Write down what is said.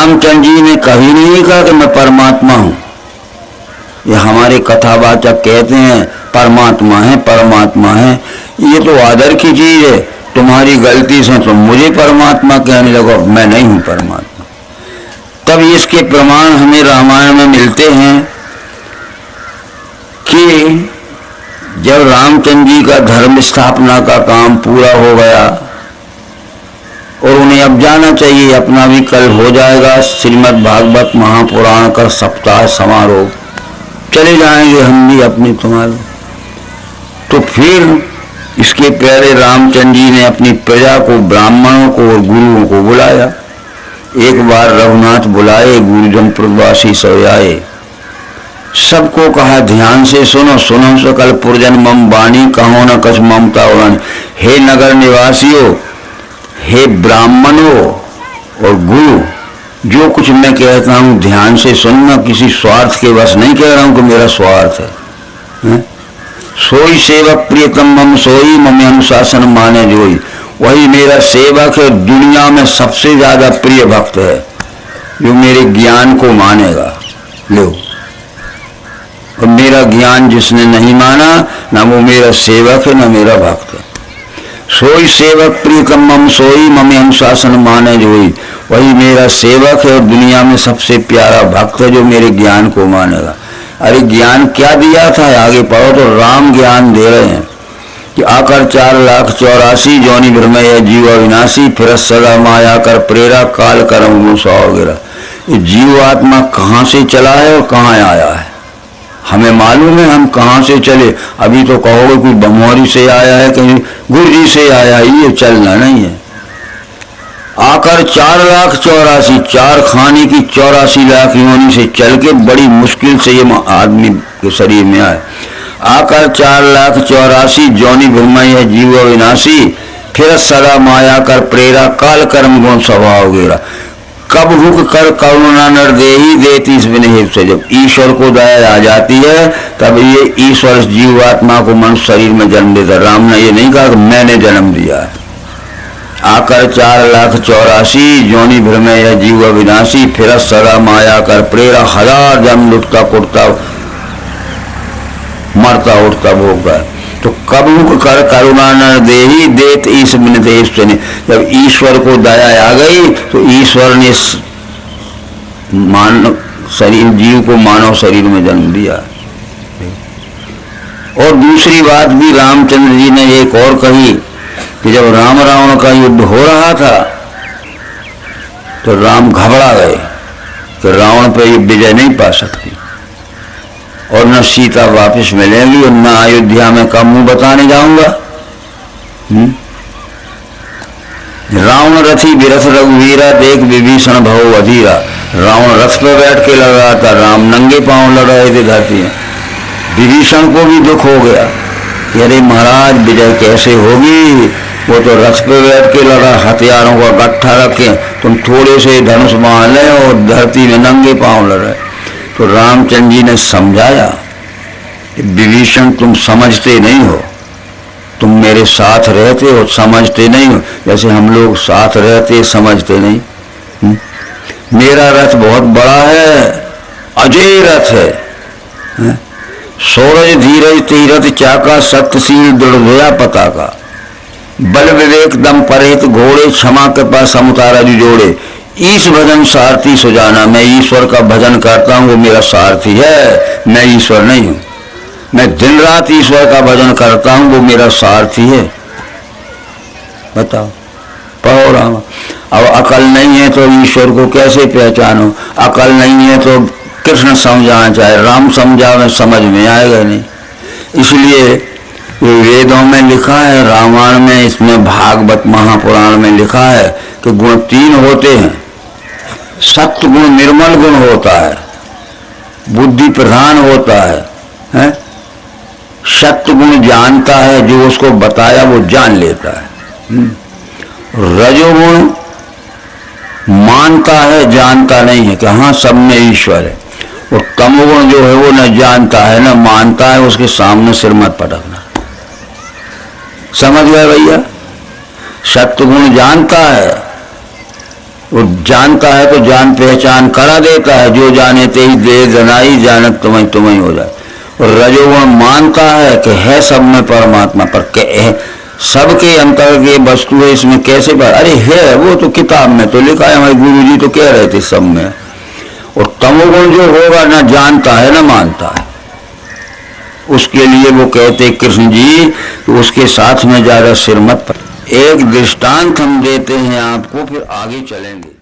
रामचंद्र जी ने कभी नहीं कहा कि मैं परमात्मा हूं। ये हमारे कथावाचक कहते हैं परमात्मा है परमात्मा है, ये तो आदर की चीज है। तुम्हारी गलती से तो मुझे परमात्मा कहने लगो, मैं नहीं हूं परमात्मा। तब इसके प्रमाण हमें रामायण में मिलते हैं कि जब रामचंद्र जी का धर्म स्थापना का काम पूरा हो गया और उन्हें अब जाना चाहिए, अपना भी कल हो जाएगा श्रीमद् भागवत महापुराण का सप्ताह समारोह, चले जाएंगे हम भी अपने तुम्हारे। तो फिर इसके पहले रामचंद्र जी ने अपनी प्रजा को, ब्राह्मणों को और गुरुओं को बुलाया। एक बार रघुनाथ बुलाए, गुरुजन प्रवासी सब आए, सबको कहा ध्यान से सुनो, सुनो सकल पुरजन मम वाणी, कहो न कछ ममता उड़न। हे नगर निवासियों, हे ब्राह्मणों और गुरु, जो कुछ मैं कहता हूं ध्यान से सुनना, किसी स्वार्थ के वश नहीं कह रहा हूं कि मेरा स्वार्थ है। सोई सेवक प्रियतम मम सोई, मम अनुशासन माने जोई। वही मेरा सेवक है, दुनिया में सबसे ज्यादा प्रिय भक्त है, जो मेरे ज्ञान को मानेगा। लो, और मेरा ज्ञान जिसने नहीं माना, ना वो मेरा सेवक है ना मेरा भक्त है। सोई सेवक प्रियतम मम सोई, मम अनुशासन माने जोई। वही मेरा सेवक है और दुनिया में सबसे प्यारा भक्त है, जो मेरे ज्ञान को मानेगा। अरे ज्ञान क्या दिया था, आगे पढ़ो तो राम ज्ञान दे रहे हैं कि आकर 4,84,000 जौनी भ्रमय जीव अविनाशी, फिर सदा माया कर प्रेरा, काल करम गुण सौ वगैरह। ये जीव आत्मा कहाँ से चला है और कहाँ आया है हमें मालूम है, हम कहाँ से चले। अभी तो कहोगे कोई बमोरी से आया है, कहीं गुरजी से आया है, ये चलना नहीं है। आकर 4,84,000, 4 खाने की 84 लाख योनि से चल के बड़ी मुश्किल से ये आदमी के शरीर में आए। आकर 4,84,000 जौनी भूमि है जीव विनाशी, फिर सदा माया कर प्रेरा, काल कर्म गुण स्वभाव गिरा। कब हुक कर करुणा नरदेही देती इस विनय से। जब ईश्वर को दया आ जाती है तब ये ईश्वर जीवात्मा को मनुष्य शरीर में जन्म देता। राम ने ये नहीं कहा कि मैंने जन्म दिया है। आकर 4,84,000 जौनी भ्रमय है जीव विनाशी, फिर सदा माया कर प्रेरा, 1000 जन्म लुटता कुटता मरता उठता भोगता। तो कब मुख कर करुणा न देही देत ईश बिनते ने। जब ईश्वर को दया आ गई तो ईश्वर ने मानव शरीर, जीव को मानव शरीर में जन्म दिया। और दूसरी बात भी रामचंद्र जी ने एक और कही कि जब राम रावण का युद्ध हो रहा था तो राम घबरा गए कि रावण पर ये विजय नहीं पा सकती और न सीता वापस मिलेगी और न अयोध्या में का मुंह बताने जाऊंगा। रावण रथी विरथ रघुवीरा, देख विभीषण भव अधीरा। रावण रथ पर बैठ के लड़ रहा था, राम नंगे पांव लड़ रहे थे धरती में। विभीषण को भी दुख हो गया कि अरे महाराज विजय कैसे होगी, वो तो रथ पे बैठ के लड़ा, हथियारों का गट्ठा रखे, तुम थोड़े से धनुष बांध ले और धरती में नंगे पांव लड़ रहे। तो रामचंद्र जी ने समझाया, विभीषण तुम समझते नहीं हो, तुम मेरे साथ रहते हो समझते नहीं हो, जैसे हम लोग साथ रहते समझते नहीं। मेरा रथ बहुत बड़ा है, अजय रथ है, सूरज धीरज तीरथ चाका, सत्यशील दृढ़ पताका, बल विवेक दम परेत घोड़े, क्षमा कृपा समुतारा जोड़े। ईश भजन सारथी सुजाना। मैं ईश्वर का भजन करता हूँ, वो मेरा सारथी है, मैं ईश्वर नहीं हूँ। मैं दिन रात ईश्वर का भजन करता हूँ, वो मेरा सारथी है। बताओ, पढ़ो राम। अब अकल नहीं है तो ईश्वर को कैसे पहचानो, अकल नहीं है तो कृष्ण समझाना चाहे राम समझावे, समझ में आएगा नहीं। इसलिए वेदों में लिखा है, रामायण में, इसमें भागवत महापुराण में लिखा है कि गुण 3 होते हैं। सत्य गुण निर्मल गुण होता है, बुद्धि प्रधान होता है? सत्य गुण जानता है, जो उसको बताया वो जान लेता है। रजोगुण मानता है, जानता नहीं है कि हाँ सब में ईश्वर है। और तमोगुण जो है वो न जानता है न मानता है, उसके सामने सिर मत पटकना। समझ गए भैया? सत्य गुण जानता है, और जानता है तो जान पहचान करा देता है, जो जाने ते ही दे जनाई जानत तुम्हें तुम्हें हो जाए। और रजोगुण मानता है कि है सब में परमात्मा, पर सबके अंतर के वस्तु है, इसमें कैसे पर अरे है, वो तो किताब में तो लिखा है, हमारे गुरु जी तो कह रहे थे सब में। और तमोगुण जो होगा ना जानता है ना मानता है, उसके लिए वो कहते कृष्ण जी कि उसके साथ में ज्यादा सिर मत पर। एक दृष्टांत हम देते हैं आपको, फिर आगे चलेंगे।